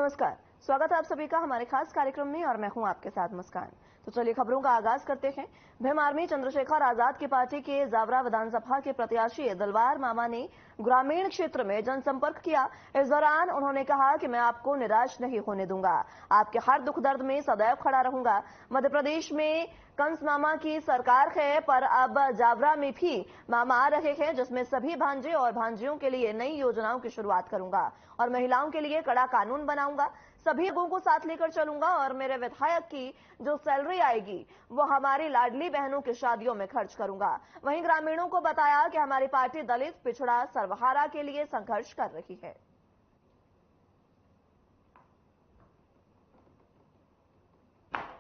नमस्कार, स्वागत है आप सभी का हमारे खास कार्यक्रम में और मैं हूं आपके साथ मुस्कान। तो चलिए खबरों का आगाज करते हैं। भीम आर्मी चंद्रशेखर आजाद की पार्टी के जावरा विधानसभा के प्रत्याशी दिलवार मामा ने ग्रामीण क्षेत्र में जनसंपर्क किया। इस दौरान उन्होंने कहा कि मैं आपको निराश नहीं होने दूंगा, आपके हर दुख दर्द में सदैव खड़ा रहूंगा। मध्य प्रदेश में कंस मामा की सरकार है, पर अब जावरा में भी मामा आ रहे हैं, जिसमें सभी भांजे और भांजियों के लिए नई योजनाओं की शुरुआत करूंगा और महिलाओं के लिए कड़ा कानून बनाऊंगा। सभी लोगों को साथ लेकर चलूंगा और मेरे विधायक की जो सैलरी आएगी वो हमारी लाडली बहनों की शादियों में खर्च करूंगा। वहीं ग्रामीणों को बताया कि हमारी पार्टी दलित, पिछड़ा, सर्वहारा के लिए संघर्ष कर रही है।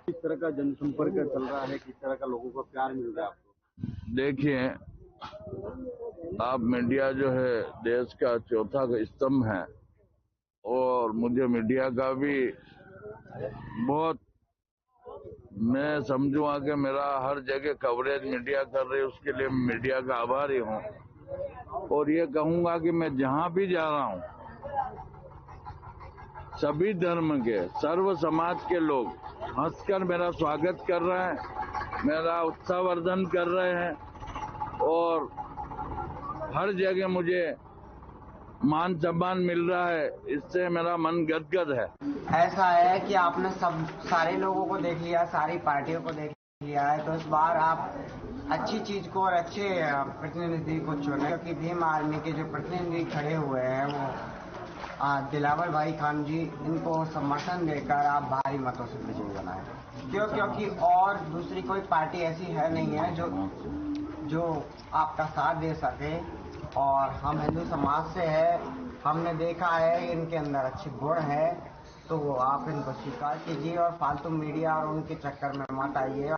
किस तरह का जनसंपर्क चल रहा है, किस तरह का लोगों को प्यार मिल रहा है आपको? देखिए, आप मीडिया जो है देश का चौथा स्तंभ है और मुझे मीडिया का भी बहुत, मैं समझूंगा कि मेरा हर जगह कवरेज मीडिया कर रही है, उसके लिए मीडिया का आभारी हूं। और ये कहूंगा कि मैं जहां भी जा रहा हूं, सभी धर्म के, सर्व समाज के लोग हंसकर मेरा स्वागत कर रहे हैं, मेरा उत्साहवर्धन कर रहे हैं और हर जगह मुझे मान सम्मान मिल रहा है। इससे मेरा मन गदगद है। ऐसा है कि आपने सारे लोगों को देख लिया, सारी पार्टियों को देख लिया है, तो इस बार आप अच्छी चीज को और अच्छे प्रतिनिधि को चुने, क्योंकि भीम आर्मी के जो प्रतिनिधि खड़े हुए हैं वो दिलावर भाई खान जी, इनको समर्थन देकर आप भारी मतों से विजयी बनाए। क्योंकि और दूसरी कोई पार्टी ऐसी है नहीं है जो आपका साथ दे सके। और हम हिंदू समाज से है, हमने देखा है इनके अंदर अच्छे गुण है, तो आप इनको स्वीकार कीजिए और फालतू मीडिया और उनके चक्कर में मत आइए।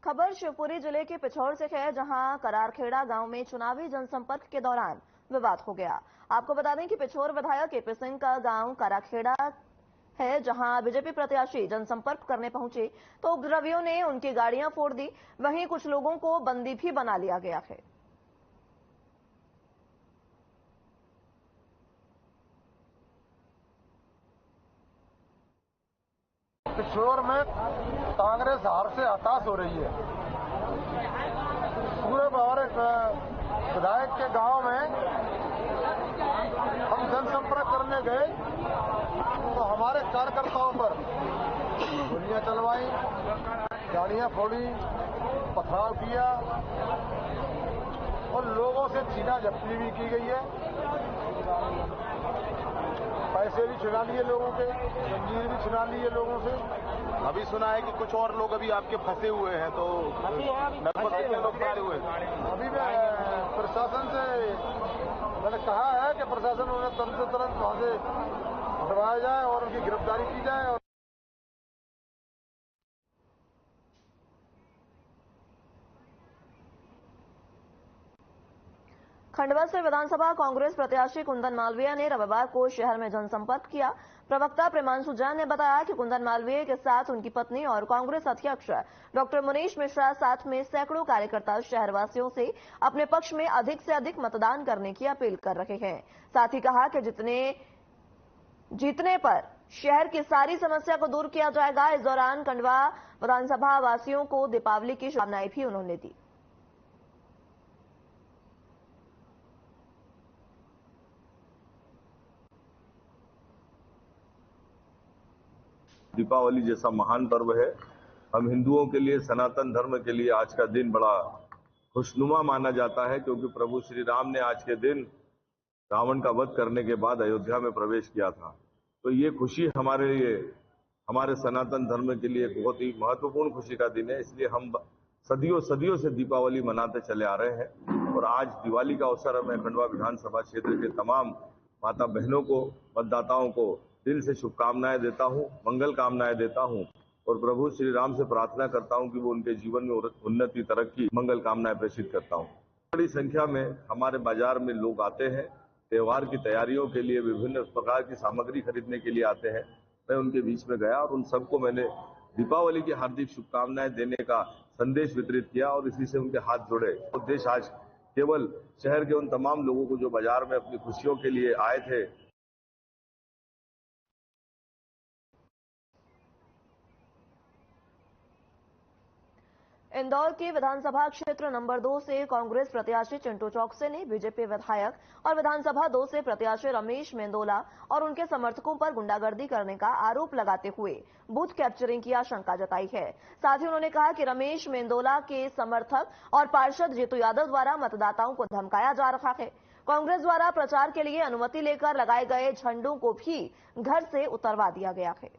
खबर शिवपुरी जिले के पिछौर से है, जहां करारखेड़ा गांव में चुनावी जनसंपर्क के दौरान विवाद हो गया। आपको बता दें कि पिछौर विधायक केपी सिंह का गांव करारखेड़ा है, जहां बीजेपी प्रत्याशी जनसंपर्क करने पहुंचे तो उपद्रवियों ने उनकी गाड़ियां फोड़ दी। वहीं कुछ लोगों को बंदी भी बना लिया गया है। पिछोर में कांग्रेस हार से हताश हो रही है। पूरे हमारे विधायक के गांव में हम जनसंपर्क करने गए तो हमारे कार्यकर्ताओं पर गोलियां चलवाई, गाड़ियां फोड़ी, पथराव किया और लोगों से छीना झपटी भी की गई है। पैसे भी छुड़ा लिए लोगों के, जंजीर भी छुड़ा लिए लोगों से। अभी सुना है कि कुछ और लोग अभी आपके फंसे हुए हैं, तो लगभग कितने लोग फंसे हुए हैं? अभी मैं प्रशासन से मैंने कहा है कि प्रशासन उन्हें तुरंत से तुरंत वहां से हटवाया जाए और उनकी गिरफ्तारी की जाए। और खंडवा से विधानसभा कांग्रेस प्रत्याशी कुंदन मालवीय ने रविवार को शहर में जनसंपर्क किया। प्रवक्ता प्रेमांशु जैन ने बताया कि कुंदन मालवीय के साथ उनकी पत्नी और कांग्रेस अध्यक्ष डॉक्टर मुनीश मिश्रा, साथ में सैकड़ों कार्यकर्ता शहरवासियों से अपने पक्ष में अधिक से अधिक मतदान करने की अपील कर रहे हैं। साथ ही कहा कि जीतने पर शहर की सारी समस्या को दूर किया जाएगा। इस दौरान खंडवा विधानसभा वासियों को दीपावली की शुभकामनाएं भी उन्होंने दी। दीपावली जैसा महान पर्व है, हम हिंदुओं के लिए, सनातन धर्म के लिए आज का दिन बड़ा खुशनुमा माना जाता है, क्योंकि प्रभु श्री राम ने आज के दिन रावण का वध करने के बाद अयोध्या में प्रवेश किया था। तो ये खुशी हमारे लिए, हमारे सनातन धर्म के लिए एक बहुत ही महत्वपूर्ण खुशी का दिन है। इसलिए हम सदियों से दीपावली मनाते चले आ रहे हैं और आज दिवाली का अवसर मैं खंडवा विधानसभा क्षेत्र के तमाम माता बहनों को, मतदाताओं को दिल से शुभकामनाएं देता हूं, मंगल कामनाएं देता हूं और प्रभु श्री राम से प्रार्थना करता हूं कि वो उनके जीवन में उन्नति, तरक्की, मंगल कामनाएं प्रेषित करता हूं। बड़ी संख्या में हमारे बाजार में लोग आते हैं, त्योहार की तैयारियों के लिए विभिन्न प्रकार की सामग्री खरीदने के लिए आते हैं। मैं उनके बीच में गया और उन सबको मैंने दीपावली की हार्दिक शुभकामनाएं देने का संदेश वितरित किया और इसी से उनके हाथ जोड़े। उद्देश्य आज केवल शहर के उन तमाम लोगों को जो बाजार में अपनी खुशियों के लिए आए थे। इंदौर के विधानसभा क्षेत्र नंबर 2 से कांग्रेस प्रत्याशी चिंटू चौकसे ने बीजेपी विधायक और विधानसभा 2 से प्रत्याशी रमेश मेंदोला और उनके समर्थकों पर गुंडागर्दी करने का आरोप लगाते हुए बूथ कैप्चरिंग की आशंका जताई है। साथ ही उन्होंने कहा कि रमेश मेंदोला के समर्थक और पार्षद जीतू यादव द्वारा मतदाताओं को धमकाया जा रहा है। कांग्रेस द्वारा प्रचार के लिए अनुमति लेकर लगाए गए झंडों को भी घर से उतरवा दिया गया है।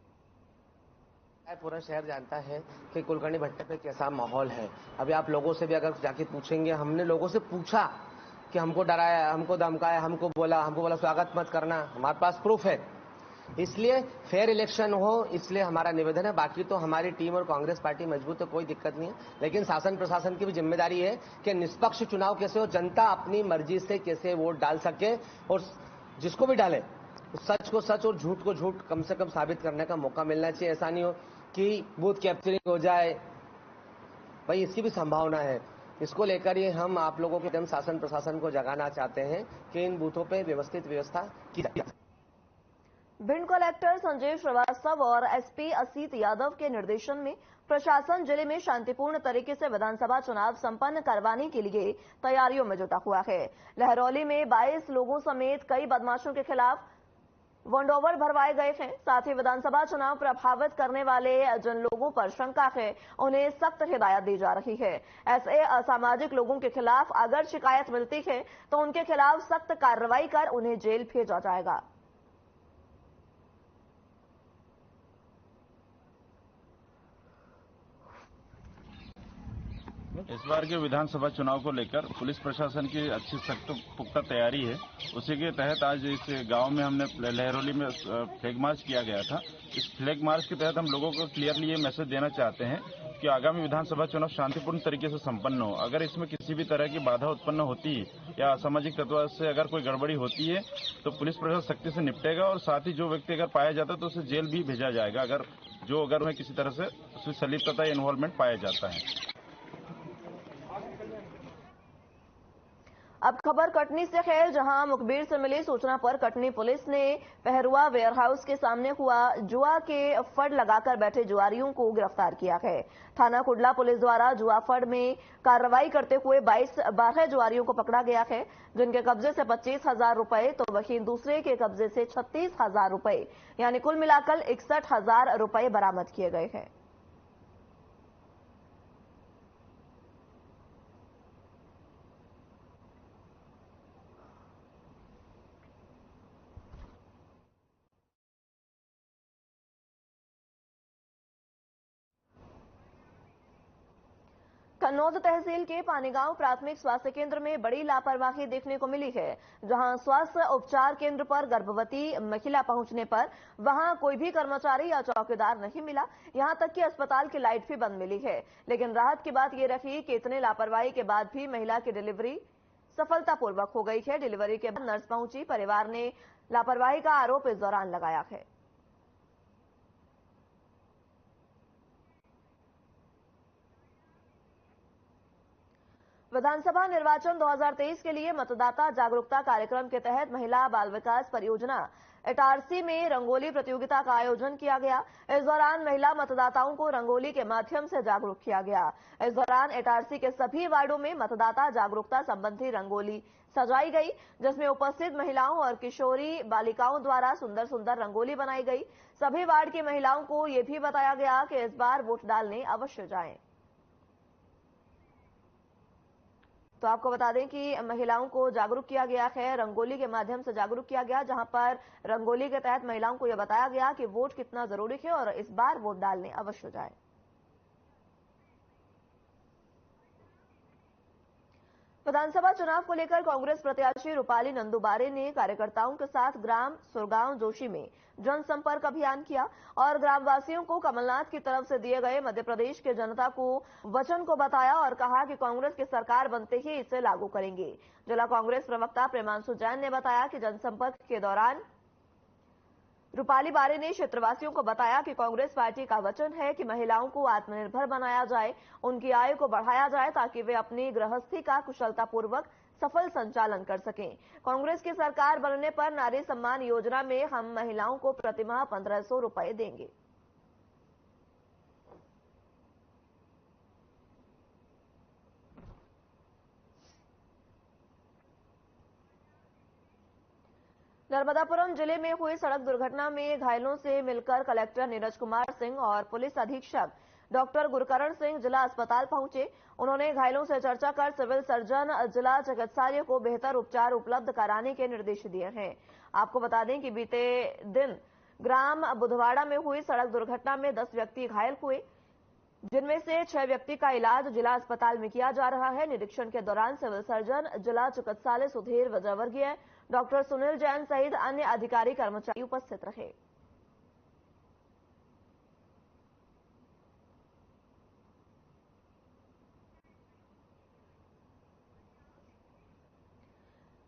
पूरा शहर जानता है कि कुलकर्णी भट्टे पे कैसा माहौल है। अभी आप लोगों से भी अगर जाके पूछेंगे, हमने लोगों से पूछा कि हमको डराया, हमको धमकाया, हमको बोला स्वागत मत करना। हमारे पास प्रूफ है। इसलिए फेयर इलेक्शन हो, इसलिए हमारा निवेदन है। बाकी तो हमारी टीम और कांग्रेस पार्टी मजबूत है, कोई दिक्कत नहीं है। लेकिन शासन प्रशासन की भी जिम्मेदारी है कि निष्पक्ष चुनाव कैसे हो, जनता अपनी मर्जी से कैसे वोट डाल सके और जिसको भी डाले सच को सच और झूठ को झूठ कम से कम साबित करने का मौका मिलना चाहिए। ऐसा नहीं हो कि बूथ कैप्चरिंग हो जाए, भाई इसकी भी संभावना है। इसको लेकर ये हम आप लोगों के शासन प्रशासन को जगाना चाहते हैं कि इन बूथों पे व्यवस्थित व्यवस्था की जाए। भिंड कलेक्टर संजय श्रीवास्तव और एसपी असीत यादव के निर्देशन में प्रशासन जिले में शांतिपूर्ण तरीके से विधानसभा चुनाव संपन्न करवाने के लिए तैयारियों में जुटा हुआ है। लहरौली में 22 लोगों समेत कई बदमाशों के खिलाफ वारंट ओवर भरवाए गए हैं। साथ ही विधानसभा चुनाव प्रभावित करने वाले जिन लोगों पर शंका है उन्हें सख्त हिदायत दी जा रही है। ऐसे असामाजिक लोगों के खिलाफ अगर शिकायत मिलती है तो उनके खिलाफ सख्त कार्रवाई कर उन्हें जेल भेजा जाएगा। इस बार के विधानसभा चुनाव को लेकर पुलिस प्रशासन की अच्छी सख्त पुख्ता तैयारी है। उसी के तहत आज इस गांव में हमने लहरौली में फ्लैग मार्च किया गया था। इस फ्लैग मार्च के तहत हम लोगों को क्लियरली ये मैसेज देना चाहते हैं कि आगामी विधानसभा चुनाव शांतिपूर्ण तरीके से संपन्न हो। अगर इसमें किसी भी तरह की बाधा उत्पन्न होती है या असामाजिक तत्व से अगर कोई गड़बड़ी होती है तो पुलिस प्रशासन सख्ती से निपटेगा और साथ ही जो व्यक्ति अगर पाया जाता है तो उसे जेल भी भेजा जाएगा अगर उन्हें किसी तरह से उसमें संलिप्तता या इन्वॉल्वमेंट पाया जाता है। अब खबर कटनी से है, जहां मुखबिर से मिली सूचना पर कटनी पुलिस ने पहरुआ वेयरहाउस के सामने हुआ जुआ के फड़ लगाकर बैठे जुआरियों को गिरफ्तार किया है। थाना कुडला पुलिस द्वारा जुआ फड़ में कार्रवाई करते हुए 12 जुआरियों को पकड़ा गया है, जिनके कब्जे से 25,000 रुपए तो वहीं दूसरे के कब्जे से 36,000 रुपए यानी कुल मिलाकर 61,000 रुपए बरामद किए गए हैं। कन्नौज तहसील के पानीगांव प्राथमिक स्वास्थ्य केंद्र में बड़ी लापरवाही देखने को मिली है, जहां स्वास्थ्य उपचार केंद्र पर गर्भवती महिला पहुंचने पर वहां कोई भी कर्मचारी या चौकीदार नहीं मिला। यहां तक कि अस्पताल की लाइट भी बंद मिली है। लेकिन राहत की बात यह रही कि इतने लापरवाही के बाद भी महिला की डिलीवरी सफलतापूर्वक हो गई है। डिलीवरी के बाद नर्स पहुंची। परिवार ने लापरवाही का आरोप इस दौरान लगाया है। विधानसभा निर्वाचन 2023 के लिए मतदाता जागरूकता कार्यक्रम के तहत महिला बाल विकास परियोजना इटारसी में रंगोली प्रतियोगिता का आयोजन किया गया। इस दौरान महिला मतदाताओं को रंगोली के माध्यम से जागरूक किया गया। इस दौरान इटारसी के सभी वार्डों में मतदाता जागरूकता संबंधी रंगोली सजाई गई, जिसमें उपस्थित महिलाओं और किशोरी बालिकाओं द्वारा सुंदर सुंदर रंगोली बनाई गई। सभी वार्ड की महिलाओं को यह भी बताया गया कि इस बार वोट डालने अवश्य जाएं। तो आपको बता दें कि महिलाओं को जागरूक किया गया है, रंगोली के माध्यम से जागरूक किया गया, जहां पर रंगोली के तहत महिलाओं को यह बताया गया कि वोट कितना जरूरी है और इस बार वोट डालने अवश्य जाएं। विधानसभा चुनाव को लेकर कांग्रेस प्रत्याशी रूपाली नंदुबारे ने कार्यकर्ताओं के साथ ग्राम सुरगांव जोशी में जनसंपर्क अभियान किया और ग्रामवासियों को कमलनाथ की तरफ से दिए गए मध्य प्रदेश के जनता को वचन को बताया और कहा कि कांग्रेस की सरकार बनते ही इसे लागू करेंगे। जिला कांग्रेस प्रवक्ता प्रेमांशु जैन ने बताया कि जनसंपर्क के दौरान रूपाली बारे ने क्षेत्रवासियों को बताया कि कांग्रेस पार्टी का वचन है कि महिलाओं को आत्मनिर्भर बनाया जाए, उनकी आय को बढ़ाया जाए ताकि वे अपनी गृहस्थी का कुशलतापूर्वक सफल संचालन कर सकें। कांग्रेस की सरकार बनने पर नारी सम्मान योजना में हम महिलाओं को प्रतिमाह 1500 रुपए देंगे। नर्मदापुरम जिले में हुई सड़क दुर्घटना में घायलों से मिलकर कलेक्टर नीरज कुमार सिंह और पुलिस अधीक्षक डॉक्टर गुरकरण सिंह जिला अस्पताल पहुंचे। उन्होंने घायलों से चर्चा कर सिविल सर्जन जिला चिकित्सालय को बेहतर उपचार उपलब्ध कराने के निर्देश दिए हैं। आपको बता दें कि बीते दिन ग्राम बुधवाड़ा में हुई सड़क दुर्घटना में 10 व्यक्ति घायल हुए, जिनमें से 6 व्यक्ति का इलाज जिला अस्पताल में किया जा रहा है। निरीक्षण के दौरान सिविल सर्जन जिला चिकित्सालय सुधीर विजयवर्गीय, डॉक्टर सुनील जैन सहित अन्य अधिकारी कर्मचारी उपस्थित रहे।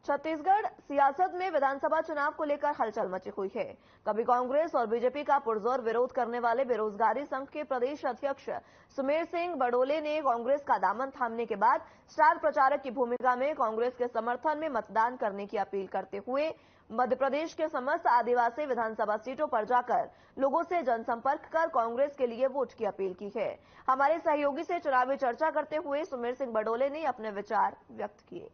छत्तीसगढ़ सियासत में विधानसभा चुनाव को लेकर हलचल मची हुई है। कभी कांग्रेस और बीजेपी का पुरजोर विरोध करने वाले बेरोजगारी संघ के प्रदेश अध्यक्ष सुमेर सिंह बडोले ने कांग्रेस का दामन थामने के बाद स्टार प्रचारक की भूमिका में कांग्रेस के समर्थन में मतदान करने की अपील करते हुए मध्य प्रदेश के समस्त आदिवासी विधानसभा सीटों पर जाकर लोगों से जनसंपर्क कर कांग्रेस के लिए वोट की अपील की है। हमारे सहयोगी से चुनावी चर्चा करते हुए सुमेर सिंह बडोले ने अपने विचार व्यक्त किए।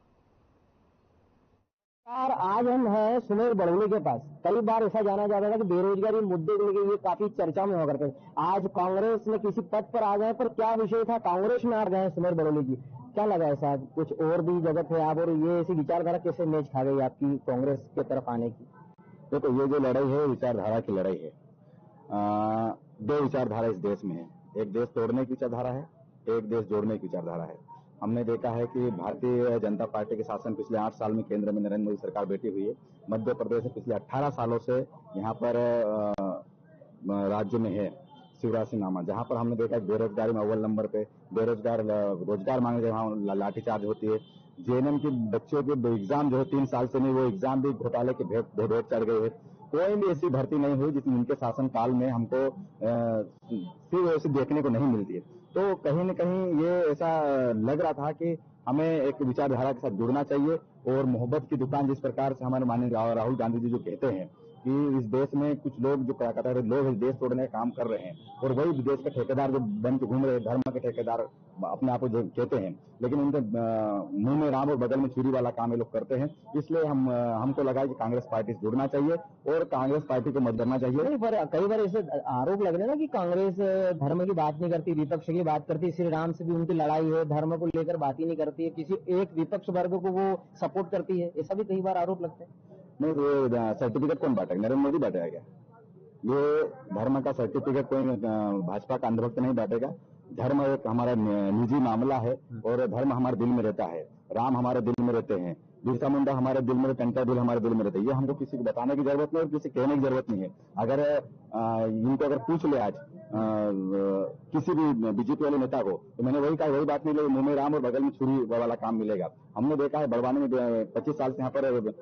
आज हम हैं सुमेर बडोले के पास। कई बार ऐसा जाना जाता था कि बेरोजगारी मुद्दे को लेकर ये काफी चर्चा में होकर के आज कांग्रेस में किसी पद पर आ गए, पर क्या विषय था, कांग्रेस में आ गए हैं सुमेर बडोले जी। क्या लगा है साहब, कुछ और भी जगह थे आप, और ये ऐसी विचारधारा कैसे मेज खा गई आपकी कांग्रेस के तरफ आने की? देखो, ये जो लड़ाई है विचारधारा की लड़ाई है। 2 विचारधारा इस देश में है। एक देश तोड़ने की विचारधारा है, एक देश जोड़ने की विचारधारा है। हमने देखा है कि भारतीय जनता पार्टी के शासन पिछले 8 साल में केंद्र में नरेंद्र मोदी सरकार बैठी हुई है। मध्य प्रदेश में पिछले 18 सालों से यहाँ पर राज्य में है शिवराज सिंह नामा, जहाँ पर हमने देखा बेरोजगारी में अव्वल नंबर पे, रोजगार मांगने के वहाँ लाठीचार्ज होती है। जेएनएम के बच्चों के एग्जाम जो है 3 साल से नहीं, वो एग्जाम भी घोटाले के भेंट चढ़ गए है। कोई भी ऐसी भर्ती नहीं हुई जिसमें इनके शासन काल में हमको सिर्फ ऐसी देखने को नहीं मिलती है। तो कहीं न कहीं ये ऐसा लग रहा था कि हमें एक विचारधारा के साथ जुड़ना चाहिए, और मोहब्बत की दुकान जिस प्रकार से हमारे माननीय राहुल गांधी जी जो कहते हैं कि इस देश में कुछ लोग जो कतार लोग इस देश तोड़ने का काम कर रहे हैं, और वही देश के ठेकेदार जो बन के घूम रहे हैं, धर्म के ठेकेदार अपने आप को जो कहते हैं, लेकिन उनके मुंह में राम और बगल में छुरी वाला काम ये लोग करते हैं। इसलिए हमको लगा कि कांग्रेस पार्टी से जुड़ना चाहिए और कांग्रेस पार्टी को मत करना चाहिए। पर कई बार ऐसे आरोप लग रहे हैं ना कि कांग्रेस धर्म की बात नहीं करती, विपक्ष की बात करती, श्री राम से भी उनकी लड़ाई है, धर्म को लेकर बात ही नहीं करती है, किसी एक विपक्ष वर्ग को वो सपोर्ट करती है, ऐसा भी कई बार आरोप लगते हैं। नहीं, तो सर्टिफिकेट कौन बांटेगा? नरेंद्र मोदी बांटेगा क्या? ये धर्म का सर्टिफिकेट कोई भाजपा का अंधभक्त नहीं बांटेगा। धर्म एक हमारा निजी मामला है, और धर्म हमारे दिल में रहता है। राम हमारे दिल में रहते हैं, बिरसा मुंडा हमारे दिल में, टंका दिल हमारे दिल में रहते हैं। ये हमको किसी को बताने की जरूरत नहीं और किसी कहने की जरूरत नहीं है। अगर इनको अगर पूछ ले आज किसी भी बीजेपी वाले नेता को, तो मैंने वही कहा, वही बात नहीं, मुंह में राम और बगल में छुरी वाला काम मिलेगा। हमने देखा है बड़वानी में 25 साल से यहाँ पर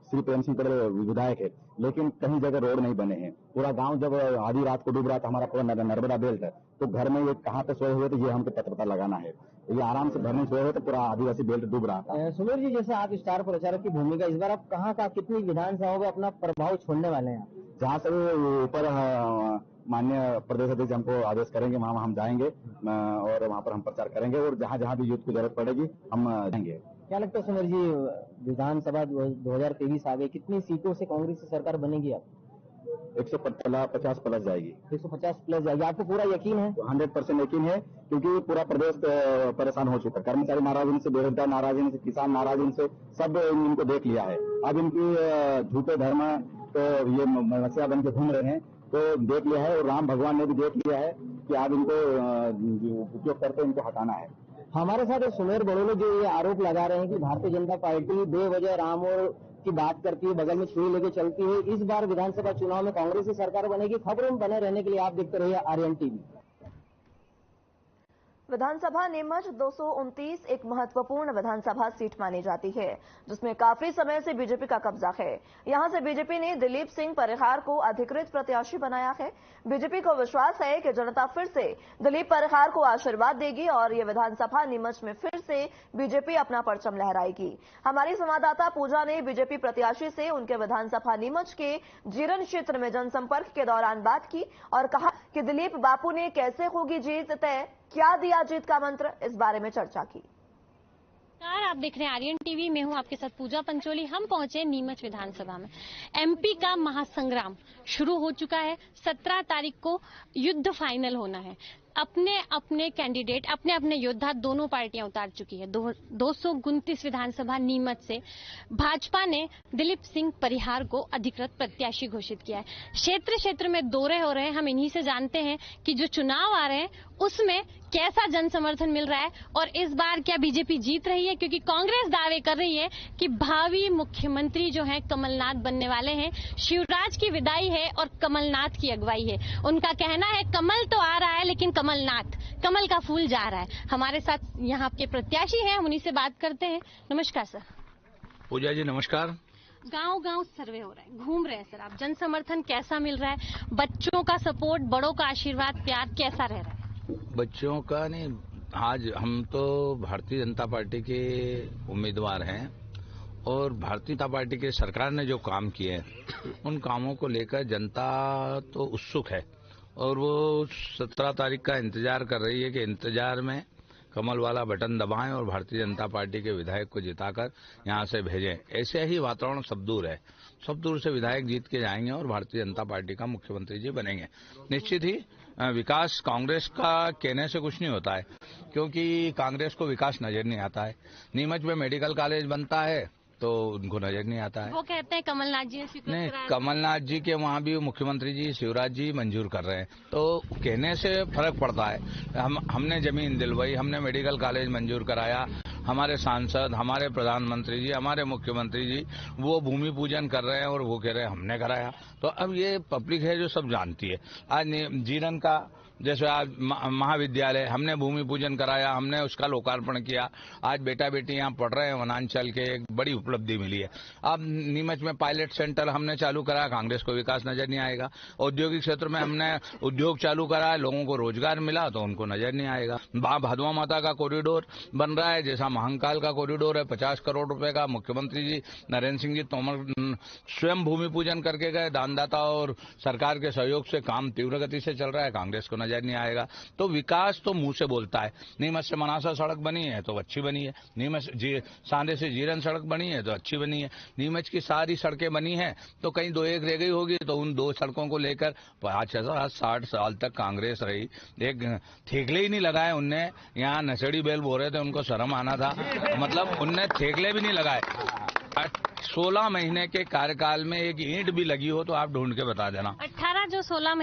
श्री प्रेम सिंह पटेल विधायक है, लेकिन कहीं जगह रोड नहीं बने हैं। पूरा गांव जब आधी रात को डूब रहा था, हमारा पूरा नर्मदा बेल्ट है, तो घर में ये कहाँ पे सोए हुए थे ये हमको पता लगाना है। ये आराम से घर में सोए हुए थे, पूरा आदिवासी बेल्ट डूब रहा था। सुमेर जी, जैसे आप स्टार प्रचारक की भूमिका, इस बार आप कहाँ का कितनी विधानसभाओं में अपना प्रभाव छोड़ने वाले हैं? जहाँ से ऊपर माननीय प्रदेश अध्यक्ष हमको आदेश करेंगे वहाँ हम जाएंगे, और वहाँ पर हम प्रचार करेंगे, और जहाँ जहाँ भी यूथ की जरूरत पड़ेगी हम जाएंगे। क्या लगता है सुमेर जी, विधानसभा 2023 आ गई, कितनी सीटों से कांग्रेस की सरकार बनेगी? आप 150 प्लस जाएगी। 150 प्लस जाएगी, आपको पूरा यकीन है? 100% यकीन है, क्योंकि पूरा प्रदेश परेशान हो चुका है। कर्मचारी नाराज इनसे, बेरोजगार नाराज इनसे, किसान नाराज इनसे, सब इनको देख लिया है। अब इनकी झूठे धर्म तो ये मसीहा बन के घूम रहे हैं, तो देख लिया है, और राम भगवान ने भी देख लिया है कि आप इनको उपयोग करके इनको हटाना है। हमारे साथ सुमेर बडोले जो ये आरोप लगा रहे हैं कि भारतीय जनता पार्टी बेवजह राम और की बात करती है, बगल में छुरी लेके चलती है। इस बार विधानसभा चुनाव में कांग्रेस की सरकार बनेगी। खबरों में बने रहने के लिए आप देखते रहिए आर्यन टीवी। विधानसभा नीमच 229 एक महत्वपूर्ण विधानसभा सीट मानी जाती है, जिसमें काफी समय से बीजेपी का कब्जा है। यहां से बीजेपी ने दिलीप सिंह परिहार को अधिकृत प्रत्याशी बनाया है। बीजेपी को विश्वास है कि जनता फिर से दिलीप परिहार को आशीर्वाद देगी और ये विधानसभा नीमच में फिर से बीजेपी अपना परचम लहराएगी। हमारी संवाददाता पूजा ने बीजेपी प्रत्याशी से उनके विधानसभा नीमच के जीरन क्षेत्र में जनसंपर्क के दौरान बात की और कहा कि दिलीप बापू ने कैसे होगी जीत तय, क्या दिया जीत का मंत्र, इस बारे में चर्चा की। आप देख रहे हैं आर्यन टीवी में हूं आपके साथ पूजा पंचोली। हम पहुंचे नीमच विधानसभा में। एमपी का महासंग्राम शुरू हो चुका है। 17 तारीख को युद्ध फाइनल होना है। अपने अपने कैंडिडेट, अपने अपने योद्धा दोनों पार्टियां उतार चुकी है। 229 विधानसभा नीमच से भाजपा ने दिलीप सिंह परिहार को अधिकृत प्रत्याशी घोषित किया है। क्षेत्र क्षेत्र में दौरे हो रहे हैं। हम इन्हीं से जानते हैं कि जो चुनाव आ रहे हैं उसमें कैसा जन समर्थन मिल रहा है और इस बार क्या बीजेपी जीत रही है, क्योंकि कांग्रेस दावे कर रही है कि भावी मुख्यमंत्री जो हैं कमलनाथ बनने वाले हैं। शिवराज की विदाई है और कमलनाथ की अगुवाई है। उनका कहना है कमल तो आ रहा है लेकिन कमल का फूल जा रहा है। हमारे साथ यहाँ के प्रत्याशी हैं, हम उन्हीं से बात करते हैं। नमस्कार सर। पूजा जी नमस्कार। गांव-गांव सर्वे हो रहा है, घूम रहे हैं सर आप, जन समर्थन कैसा मिल रहा है? बच्चों का सपोर्ट, बड़ों का आशीर्वाद, प्यार कैसा रह रहा है? बच्चों का नहीं, आज हम तो भारतीय जनता पार्टी के उम्मीदवार हैं और भारतीय जनता पार्टी के सरकार ने जो काम किए हैं उन कामों को लेकर जनता तो उत्सुक है और वो 17 तारीख का इंतजार कर रही है कि इंतजार में कमल वाला बटन दबाएं और भारतीय जनता पार्टी के विधायक को जिताकर यहां से भेजें। ऐसे ही वातावरण सब दूर है। सब दूर से विधायक जीत के जाएंगे और भारतीय जनता पार्टी का मुख्यमंत्री जी बनेंगे। निश्चित ही विकास कांग्रेस का कहने से कुछ नहीं होता है, क्योंकि कांग्रेस को विकास नजर नहीं आता है। नीमच में मेडिकल कॉलेज बनता है तो उनको नजर नहीं आता है। वो कहते हैं कमलनाथ जी नहीं, कमलनाथ जी के वहाँ भी मुख्यमंत्री जी शिवराज जी मंजूर कर रहे हैं, तो कहने से फर्क पड़ता है। हमने जमीन दिलवाई, हमने मेडिकल कॉलेज मंजूर कराया, हमारे सांसद, हमारे प्रधानमंत्री जी, हमारे मुख्यमंत्री जी वो भूमि पूजन कर रहे हैं और वो कह रहे हैं हमने कराया। तो अब ये पब्लिक है जो सब जानती है। आज जीरन का जैसे आज महाविद्यालय हमने भूमि पूजन कराया, हमने उसका लोकार्पण किया। आज बेटा बेटी यहाँ पढ़ रहे हैं, वनांचल के एक बड़ी उपलब्धि मिली है। अब नीमच में पायलट सेंटर हमने चालू कराया, कांग्रेस को विकास नजर नहीं आएगा। औद्योगिक क्षेत्र में हमने उद्योग चालू कराया, लोगों को रोजगार मिला तो उनको नजर नहीं आएगा। भादवा माता का कॉरिडोर बन रहा है, जैसा महाकाल का कॉरिडोर है, 50 करोड़ रुपए का मुख्यमंत्री जी नरेंद्र सिंह जी तोमर स्वयं भूमि पूजन करके गए। दानदाता और सरकार के सहयोग से काम तीव्र गति से चल रहा है, कांग्रेस को नजर नहीं आएगा। तो विकास तो मुंह से बोलता है। नीमच से मनासा सड़क बनी है तो अच्छी बनी है, नीमच सांदे से जीरन सड़क बनी है तो अच्छी बनी है। नीमच की सारी सड़कें बनी है तो कहीं 2-1 रह गई होगी, तो उन 2 सड़कों को लेकर 50-60 साल तक कांग्रेस रही, एक ठेकले ही नहीं लगाए उनने। यहाँ नशेड़ी बैल बोल रहे थे, उनको शर्म आना था, मतलब उनने ठेकले भी नहीं लगाए। 16 महीने के कार्यकाल में एक ईंट भी लगी हो तो आप ढूंढ के बता देना। 18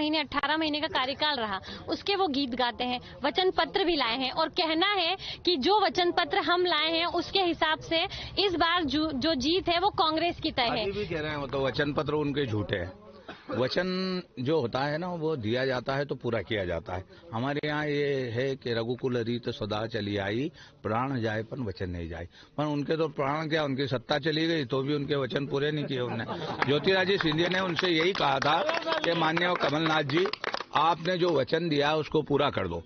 महीने का कार्यकाल रहा, उसके वो गीत गाते हैं, वचन पत्र भी लाए हैं और कहना है कि जो वचन पत्र हम लाए हैं उसके हिसाब से इस बार जो जीत है वो कांग्रेस की तय है। अभी भी कह रहे हैं वो तो वचन पत्र उनके झूठे हैं। वचन जो होता है ना वो दिया जाता है तो पूरा किया जाता है। हमारे यहाँ ये है कि रघुकुल रीत सदा चली आई, प्राण जाए पर वचन नहीं जाए। पर उनके तो प्राण क्या, उनकी सत्ता चली गई तो भी उनके वचन पूरे नहीं किए उन्होंने। ज्योतिरादित्य सिंधिया ने उनसे यही कहा था कि माननीय कमलनाथ जी आपने जो वचन दिया उसको पूरा कर दो,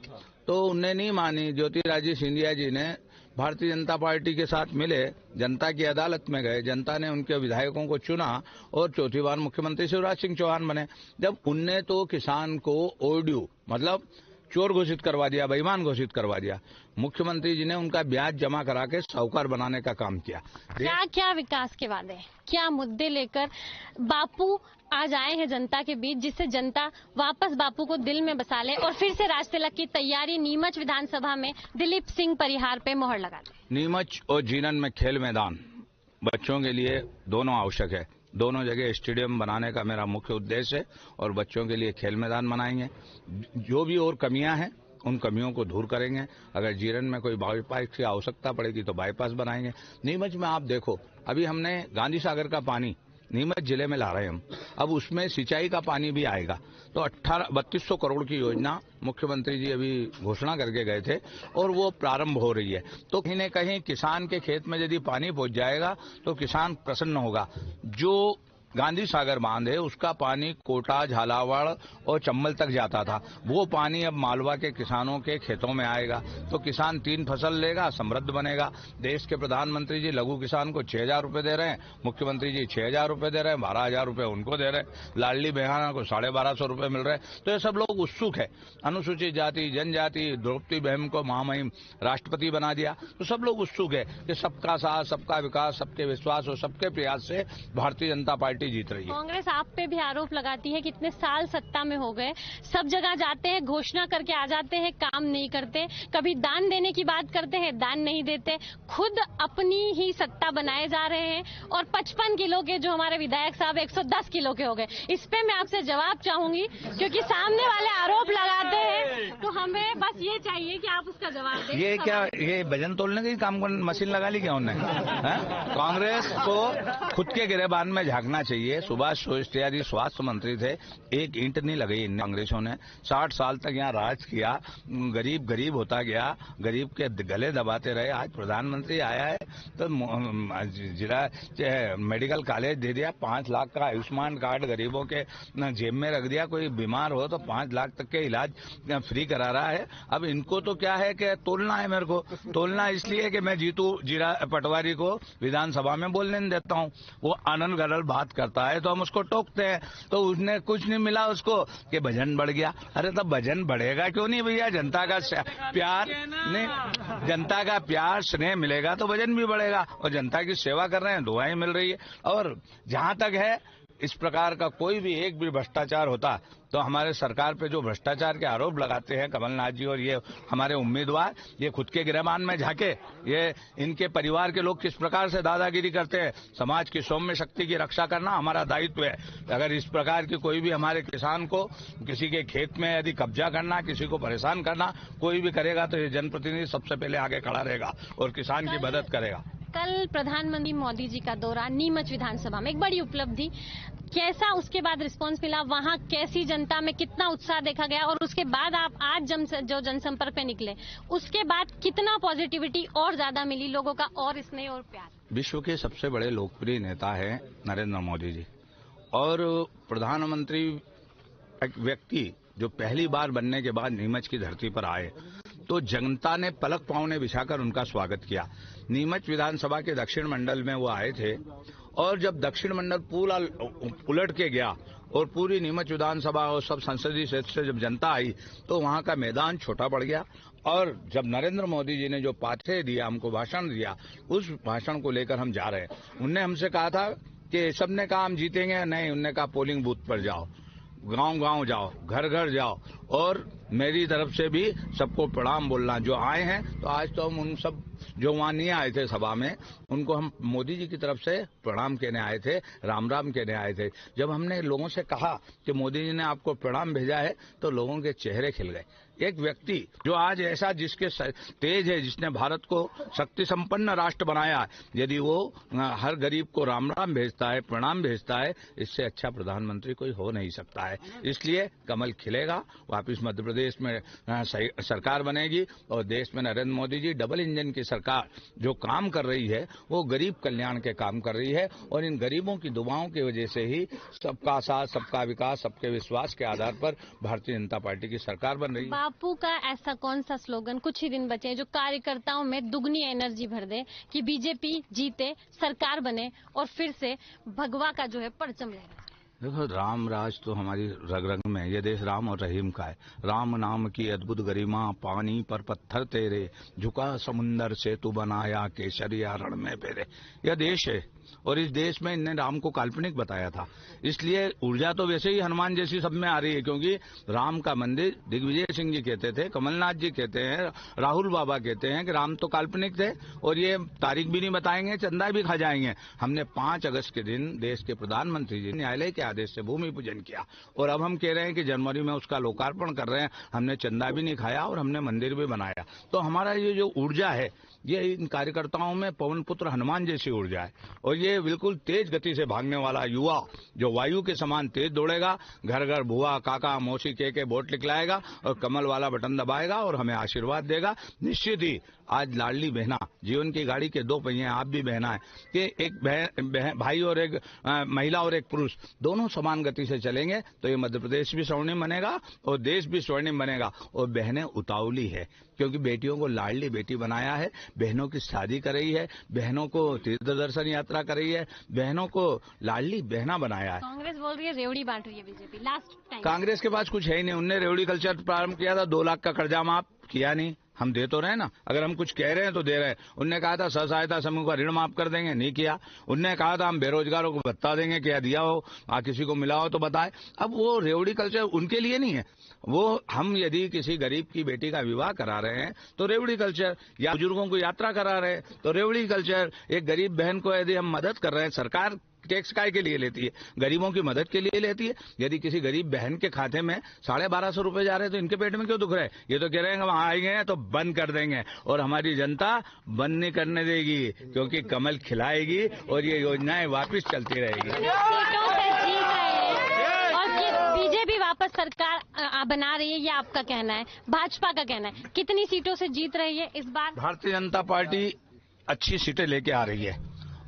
तो उनने नहीं मानी। ज्योतिरादित्य सिंधिया जी ने भारतीय जनता पार्टी के साथ मिले, जनता की अदालत में गए, जनता ने उनके विधायकों को चुना और चौथी बार मुख्यमंत्री शिवराज सिंह चौहान बने। जब उनने तो किसान को ओवरड्यू मतलब चोर घोषित करवा दिया, बेईमान घोषित करवा दिया, मुख्यमंत्री जी ने उनका ब्याज जमा करा के साहूकार बनाने का काम किया। क्या क्या विकास के वादे, क्या मुद्दे लेकर बापू आज आए हैं जनता के बीच, जिससे जनता वापस बापू को दिल में बसा ले और फिर से राज तिलक की तैयारी नीमच विधानसभा में दिलीप सिंह परिहार पे मोहर लगा दे। नीमच और जीरन में खेल मैदान बच्चों के लिए दोनों आवश्यक है। दोनों जगह स्टेडियम बनाने का मेरा मुख्य उद्देश्य है और बच्चों के लिए खेल मैदान बनाएंगे। जो भी और कमियां हैं उन कमियों को दूर करेंगे। अगर जीरन में कोई बाईपास की आवश्यकता पड़ेगी तो बाईपास बनाएंगे। नीमच में आप देखो, अभी हमने गांधी सागर का पानी नीमच जिले में ला रहे हैं हम। अब उसमें सिंचाई का पानी भी आएगा। तो 3200 करोड़ की योजना मुख्यमंत्री जी अभी घोषणा करके गए थे और वो प्रारंभ हो रही है। तो कहीं न कहीं किसान के खेत में यदि पानी पहुंच जाएगा तो किसान प्रसन्न होगा। जो गांधी सागर बांध है उसका पानी कोटा, झालावाड़ और चंबल तक जाता था, वो पानी अब मालवा के किसानों के खेतों में आएगा। तो किसान 3 फसल लेगा, समृद्ध बनेगा। देश के प्रधानमंत्री जी लघु किसान को 6,000 रुपए दे रहे हैं, मुख्यमंत्री जी 6,000 रुपए दे रहे हैं, 12,000 रुपए उनको दे रहे हैं, लाडली बहना को 1,250 रुपए मिल रहे हैं। तो ये सब लोग उत्सुक है। अनुसूचित जाति जनजाति द्रौपदी बहन को महामहिम राष्ट्रपति बना दिया, तो सब लोग उत्सुक है कि सबका साथ, सबका विकास, सबके विश्वास और सबके प्रयास से भारतीय जनता पार्टी जीत रही है। कांग्रेस आप पे भी आरोप लगाती है कि इतने साल सत्ता में हो गए, सब जगह जाते हैं, घोषणा करके आ जाते हैं, काम नहीं करते। कभी दान देने की बात करते हैं, दान नहीं देते, खुद अपनी ही सत्ता बनाए जा रहे हैं। और 55 किलो के जो हमारे विधायक साहब 110 किलो के हो गए। इस पे मैं आपसे जवाब चाहूंगी, क्योंकि सामने वाले आरोप लगाते हैं, तो हमें बस ये चाहिए कि आप उसका जवाब दें। ये क्या, ये वजन तोलने की काम मशीन लगा ली क्या उन्होंने? कांग्रेस को खुद के गिरेबान में झांकना चाहिए। सुभाष सोइस्टिया जी स्वास्थ्य मंत्री थे, एक ईंट नहीं लगाई इन कांग्रेसों ने। 60 साल तक यहाँ राज किया, गरीब गरीब होता गया, गरीब के गले दबाते रहे। आज प्रधानमंत्री आया है तो जिला मेडिकल कॉलेज दे दिया, 5 लाख का आयुष्मान कार्ड गरीबों के जेब में रख दिया। कोई बीमार हो तो 5 लाख तक के इलाज फ्री करा रहा है। अब इनको तो क्या है कि तोलना है, मेरे को तोलना इसलिए कि मैं जीतू जीरा पटवारी को विधानसभा में बोलने नहीं देता हूँ। वो अनल गलल बात करता है तो हम उसको टोकते हैं। तो उसने कुछ नहीं मिला उसको कि वजन बढ़ गया। अरे तब वजन बढ़ेगा क्यों नहीं भैया? जनता का प्यार नहीं, जनता का प्यार स्नेह मिलेगा तो वजन भी बढ़ेगा। और जनता की सेवा कर रहे हैं, दुआएं मिल रही है। और जहां तक है इस प्रकार का कोई भी एक भी भ्रष्टाचार होता तो हमारे सरकार पे जो भ्रष्टाचार के आरोप लगाते हैं कमलनाथ जी और ये हमारे उम्मीदवार, ये खुद के गिरेबान में झाके, ये इनके परिवार के लोग किस प्रकार से दादागिरी करते हैं। समाज की सौम्य शक्ति की रक्षा करना हमारा दायित्व है। अगर इस प्रकार की कोई भी हमारे किसान को किसी के खेत में यदि कब्जा करना, किसी को परेशान करना कोई भी करेगा तो ये जनप्रतिनिधि सबसे पहले आगे खड़ा रहेगा और किसान की मदद करेगा। कल प्रधानमंत्री मोदी जी का दौरा नीमच विधानसभा में, एक बड़ी उपलब्धि, कैसा उसके बाद रिस्पांस मिला? वहां कैसी जनता में कितना उत्साह देखा गया? और उसके बाद आप आज जो जनसंपर्क पे निकले, उसके बाद कितना पॉजिटिविटी और ज्यादा मिली लोगों का और स्नेह और प्यार? विश्व के सबसे बड़े लोकप्रिय नेता है नरेंद्र मोदी जी, और प्रधानमंत्री एक व्यक्ति जो पहली बार बनने के बाद नीमच की धरती पर आए तो जनता ने पलक पाँव बिछाकर उनका स्वागत किया। नीमच विधानसभा के दक्षिण मंडल में वो आए थे और जब दक्षिण मंडल पूरा उलट के गया और पूरी नीमच विधानसभा और सब संसदीय क्षेत्र से जब जनता आई तो वहां का मैदान छोटा पड़ गया। और जब नरेंद्र मोदी जी ने जो पाठ्य दिया, हमको भाषण दिया, उस भाषण को लेकर हम जा रहे हैं। उनने हमसे कहा था कि सबने कहा हम जीतेंगे, नहीं, उनने कहा पोलिंग बूथ पर जाओ, गांव-गांव जाओ, घर घर जाओ और मेरी तरफ से भी सबको प्रणाम बोलना। जो आए हैं तो आज तो हम उन सब जो वहां नहीं आए थे सभा में, उनको हम मोदी जी की तरफ से प्रणाम कहने आए थे, राम राम कहने आए थे। जब हमने लोगों से कहा कि मोदी जी ने आपको प्रणाम भेजा है तो लोगों के चेहरे खिल गए। एक व्यक्ति जो आज ऐसा जिसके तेज है, जिसने भारत को शक्ति संपन्न राष्ट्र बनाया, यदि वो हर गरीब को राम राम भेजता है, प्रणाम भेजता है, इससे अच्छा प्रधानमंत्री कोई हो नहीं सकता है। इसलिए कमल खिलेगा, वापिस मध्य प्रदेश में सरकार बनेगी और देश में नरेंद्र मोदी जी डबल इंजन की सरकार जो काम कर रही है वो गरीब कल्याण के काम कर रही है। और इन गरीबों की दुआओं की वजह से ही सबका साथ, सबका विकास, सबके विश्वास के आधार पर भारतीय जनता पार्टी की सरकार बन रही है। बापू का ऐसा कौन सा स्लोगन, कुछ ही दिन बचे हैं, जो कार्यकर्ताओं में दुगनी एनर्जी भर दे कि बीजेपी जीते, सरकार बने और फिर से भगवा का जो है परचम लहराए? देखो, राम राज तो हमारी रग रग में, ये देश राम और रहीम का है। राम नाम की अद्भुत गरिमा, पानी पर पत्थर तेरे, झुका समुंदर से तू बनाया, केसरिया रण में फेरे। यह देश है और इस देश में इनने राम को काल्पनिक बताया था। इसलिए ऊर्जा तो वैसे ही हनुमान जैसी सब में आ रही है, क्योंकि राम का मंदिर दिग्विजय सिंह जी कहते थे, कमलनाथ जी कहते हैं, राहुल बाबा कहते हैं कि राम तो काल्पनिक थे और ये तारीख भी नहीं बताएंगे, चंदा भी खा जाएंगे। हमने 5 अगस्त के दिन देश के प्रधानमंत्री जी न्यायालय के आदेश से भूमि पूजन किया और अब हम कह रहे हैं कि जनवरी में उसका लोकार्पण कर रहे हैं। हमने चंदा भी नहीं खाया और हमने मंदिर भी बनाया। तो हमारा ये जो ऊर्जा है, ये इन कार्यकर्ताओं में पवन पुत्र हनुमान जैसी ऊर्जा है और ये बिल्कुल तेज गति से भागने वाला युवा जो वायु के समान तेज दौड़ेगा, घर घर बुआ काका मौसी के वोट लिखलाएगा और कमल वाला बटन दबाएगा और हमें आशीर्वाद देगा। निश्चित ही आज लाडली बहना, जीवन की गाड़ी के दो पहिए आप भी बहना है कि एक भाई और एक महिला और एक पुरुष दोनों समान गति से चलेंगे तो ये मध्य प्रदेश भी स्वर्णिम बनेगा और देश भी स्वर्णिम बनेगा। और बहनें उतावली है क्योंकि बेटियों को लाडली बेटी बनाया है, बहनों की शादी कर रही है, बहनों को तीर्थ दर्शन यात्रा कर रही है, बहनों को लाडली बहना बनाया है। कांग्रेस बोल रही है रेवड़ी बांट रही है बीजेपी लास्ट टाइम। कांग्रेस के पास कुछ है ही नहीं। उनने रेवड़ी कल्चर प्रारंभ किया था, 2 लाख का कर्जा माफ किया नहीं। हम दे तो रहे ना, अगर हम कुछ कह रहे हैं तो दे रहे हैं। उनने कहा था स्व सहायता समूह का ऋण माफ कर देंगे, नहीं किया। उनने कहा था हम बेरोजगारों को भत्ता देंगे, क्या दिया हो? किसी को मिला हो तो बताए। अब वो रेवड़ी कल्चर उनके लिए नहीं है। वो हम यदि किसी गरीब की बेटी का विवाह करा रहे हैं तो रेवड़ी कल्चर, या बुजुर्गों को यात्रा करा रहे हैं तो रेवड़ी कल्चर, एक गरीब बहन को यदि हम मदद कर रहे हैं, सरकार टैक्स काय के लिए लेती है? गरीबों की मदद के लिए लेती है। यदि किसी गरीब बहन के खाते में 1250 रुपए जा रहे हैं तो इनके पेट में क्यों दुख रहा है? ये तो कह रहे हैं हम आएंगे तो बंद कर देंगे और हमारी जनता बंद नहीं करने देगी क्योंकि कमल खिलाएगी और ये योजनाएं वापस चलती रहेगी। बीजेपी वापस सरकार बना रही है, ये आपका कहना है? भाजपा का कहना है कितनी सीटों से जीत रही है इस बार? भारतीय जनता पार्टी अच्छी सीटें लेके आ रही है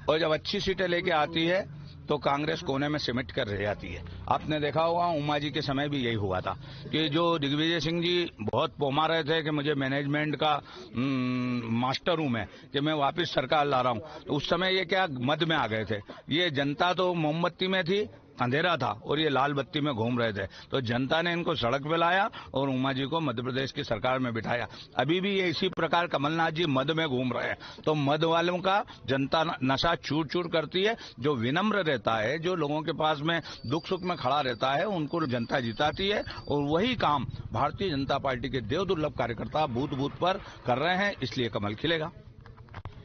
और जब अच्छी सीटें लेके आती है तो कांग्रेस कोने में सिमट कर रह जाती है। आपने देखा होगा उमा जी के समय भी यही हुआ था कि जो दिग्विजय सिंह जी बहुत पोमा रहे थे कि मुझे मैनेजमेंट का मास्टर हूं मैं, कि मैं वापस सरकार ला रहा हूं, तो उस समय ये क्या मद में आ गए थे। ये जनता तो मोमबत्ती में थी, अंधेरा था और ये लाल बत्ती में घूम रहे थे, तो जनता ने इनको सड़क पे लाया और उमा जी को मध्य प्रदेश की सरकार में बिठाया। अभी भी ये इसी प्रकार कमलनाथ जी मद में घूम रहे हैं। तो मद वालों का जनता नशा चूर चूर करती है। जो विनम्र रहता है, जो लोगों के पास में दुख सुख में खड़ा रहता है, उनको जनता जिताती है और वही काम भारतीय जनता पार्टी के देव दुर्लभ कार्यकर्ता बूथ बूथ पर कर रहे हैं, इसलिए कमल खिलेगा।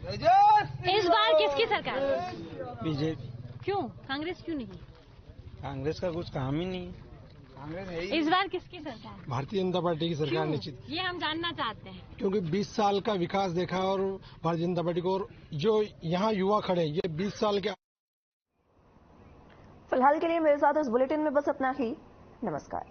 इस बार किसकी सरकार? बीजेपी। क्यों? कांग्रेस क्यों नहीं? कांग्रेस का कुछ काम ही नहीं है। कांग्रेस है ही। इस बार किसकी सरकार? भारतीय जनता पार्टी की सरकार निश्चित। ये हम जानना चाहते हैं क्योंकि 20 साल का विकास देखा और भारतीय जनता पार्टी को, और जो यहाँ युवा खड़े ये 20 साल के। फिलहाल के लिए मेरे साथ इस बुलेटिन में बस इतना ही। नमस्कार।